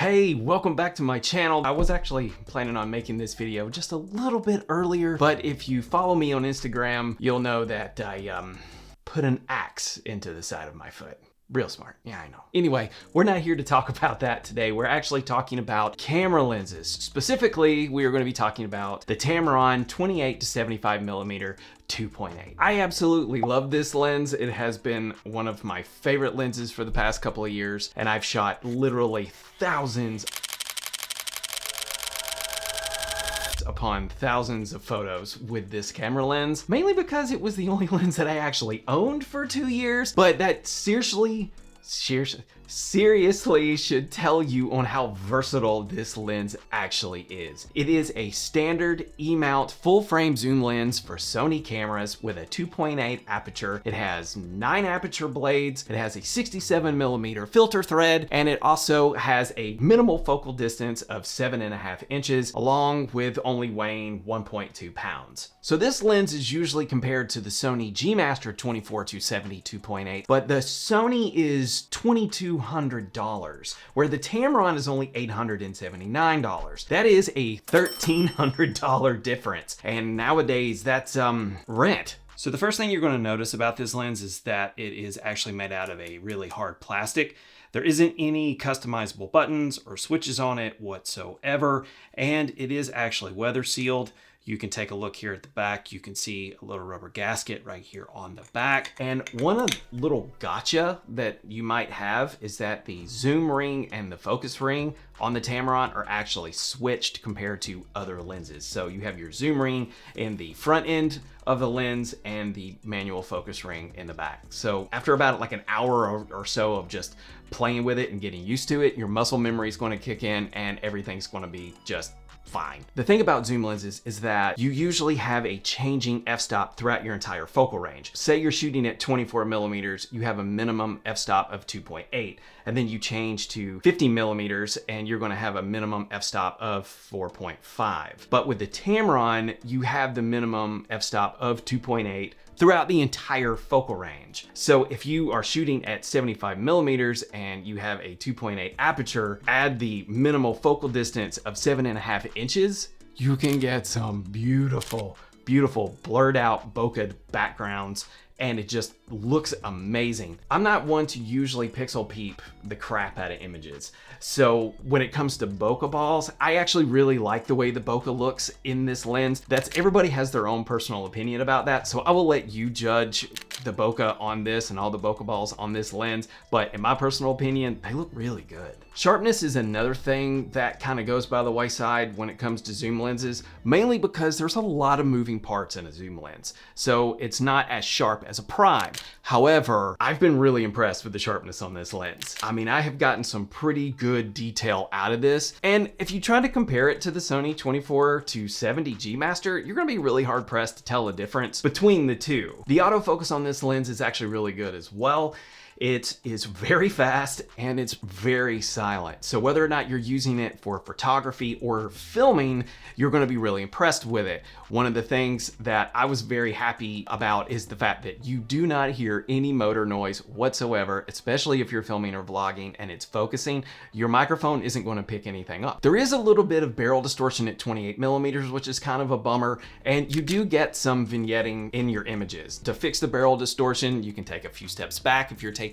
Hey, welcome back to my channel. I was actually planning on making this video just a little bit earlier, but if you follow me on Instagram, you'll know that I put an axe into the side of my foot. Real smart. Yeah, I know. Anyway, we're not here to talk about that today. We're actually talking about camera lenses. Specifically, we are going to be talking about the Tamron 28 to 75 millimeter 2.8. I absolutely love this lens. It has been one of my favorite lenses for the past couple of years, and I've shot literally thousands upon thousands of photos with this camera lens, mainly because it was the only lens that I actually owned for 2 years, but that seriously should tell you on how versatile this lens actually is. It is a standard E-mount full frame zoom lens for Sony cameras with a 2.8 aperture. It has 9 aperture blades, it has a 67 millimeter filter thread, and it also has a minimal focal distance of 7.5 inches, along with only weighing 1.2 pounds. So this lens is usually compared to the Sony G Master 24-70 2.8, but the Sony is $2,200, where the Tamron is only $879. That is a $1,300 difference, and nowadays that's rent. So the first thing you're going to notice about this lens is that it is actually made out of a really hard plastic. There isn't any customizable buttons or switches on it whatsoever, and it is actually weather sealed. You can take a look here at the back. You can see a little rubber gasket right here on the back. And one little gotcha that you might have is that the zoom ring and the focus ring on the Tamron are actually switched compared to other lenses. So you have your zoom ring in the front end of the lens and the manual focus ring in the back. So after about like an hour or so of just playing with it and getting used to it, your muscle memory is going to kick in and everything's going to be just fine. The thing about zoom lenses is that you usually have a changing f-stop throughout your entire focal range. Say you're shooting at 24 millimeters, you have a minimum f-stop of 2.8, and then you change to 50 millimeters and you're going to have a minimum f-stop of 4.5. But with the Tamron, you have the minimum f-stop of 2.8 throughout the entire focal range. So if you are shooting at 75 millimeters and you have a 2.8 aperture, add the minimal focal distance of 7.5 inches, you can get some beautiful, beautiful blurred out bokeh backgrounds, and it just looks amazing. I'm not one to usually pixel peep the crap out of images. So when it comes to bokeh balls, I actually really like the way the bokeh looks in this lens. Everybody has their own personal opinion about that. So I will let you judge the bokeh on this and all the bokeh balls on this lens. But in my personal opinion, they look really good. Sharpness is another thing that kind of goes by the wayside when it comes to zoom lenses, mainly because there's a lot of moving parts in a zoom lens. So it's not as sharp as a prime. However, I've been really impressed with the sharpness on this lens. I mean, I have gotten some pretty good detail out of this. And if you try to compare it to the Sony 24-70 G Master, you're gonna be really hard pressed to tell the difference between the two. The autofocus on this lens is actually really good as well. It is very fast and it's very silent. So whether or not you're using it for photography or filming, you're going to be really impressed with it. One of the things that I was very happy about is the fact that you do not hear any motor noise whatsoever, especially if you're filming or vlogging and it's focusing. Your microphone isn't going to pick anything up. There is a little bit of barrel distortion at 28 millimeters, which is kind of a bummer. And you do get some vignetting in your images. To fix the barrel distortion, you can take a few steps back if you're taking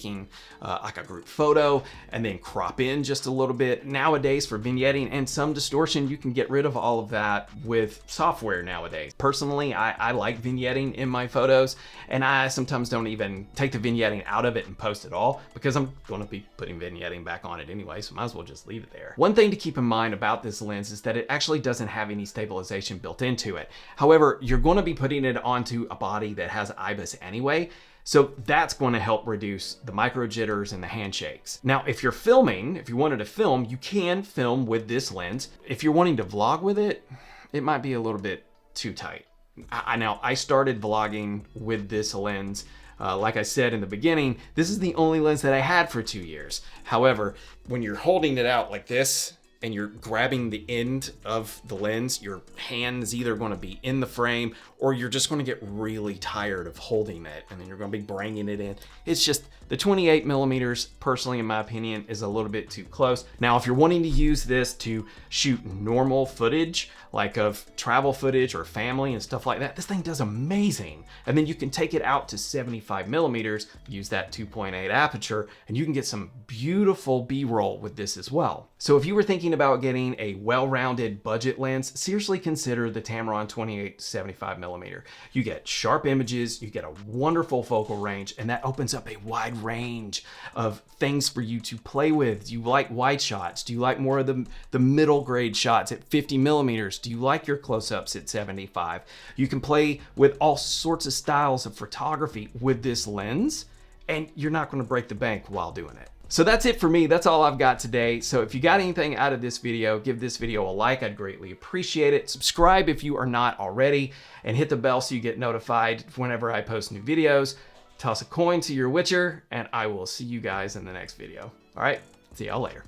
like a group photo and then crop in just a little bit. Nowadays for vignetting and some distortion, you can get rid of all of that with software nowadays. Personally, I like vignetting in my photos, and I sometimes don't even take the vignetting out of it and post it all because I'm going to be putting vignetting back on it anyway, so might as well just leave it there. One thing to keep in mind about this lens is that it actually doesn't have any stabilization built into it. However, you're going to be putting it onto a body that has IBIS anyway, so that's going to help reduce the micro jitters and the handshakes. Now, if you're filming, if you wanted to film, you can film with this lens. If you're wanting to vlog with it, it might be a little bit too tight. I started vlogging with this lens. Like I said in the beginning, this is the only lens that I had for 2 years. However, when you're holding it out like this, and you're grabbing the end of the lens, your hand is either going to be in the frame or you're just going to get really tired of holding it, and then you're going to be bringing it in. It's just the 28 millimeters, personally, in my opinion, is a little bit too close. Now, if you're wanting to use this to shoot normal footage, like of travel footage or family and stuff like that, this thing does amazing. And then you can take it out to 75 millimeters, use that 2.8 aperture, and you can get some beautiful B-roll with this as well. So if you were thinking about getting a well-rounded budget lens, seriously consider the Tamron 28-75 millimeter. You get sharp images, you get a wonderful focal range, and that opens up a wide range of things for you to play with. Do you like wide shots? Do you like more of the middle grade shots at 50 millimeters? Do you like your close-ups at 75? You can play with all sorts of styles of photography with this lens, and you're not going to break the bank while doing it. So that's it for me. That's all I've got today. So if you got anything out of this video, give this video a like. I'd greatly appreciate it. Subscribe if you are not already, and hit the bell so you get notified whenever I post new videos. Toss a coin to your Witcher, and I will see you guys in the next video. All right, see y'all later.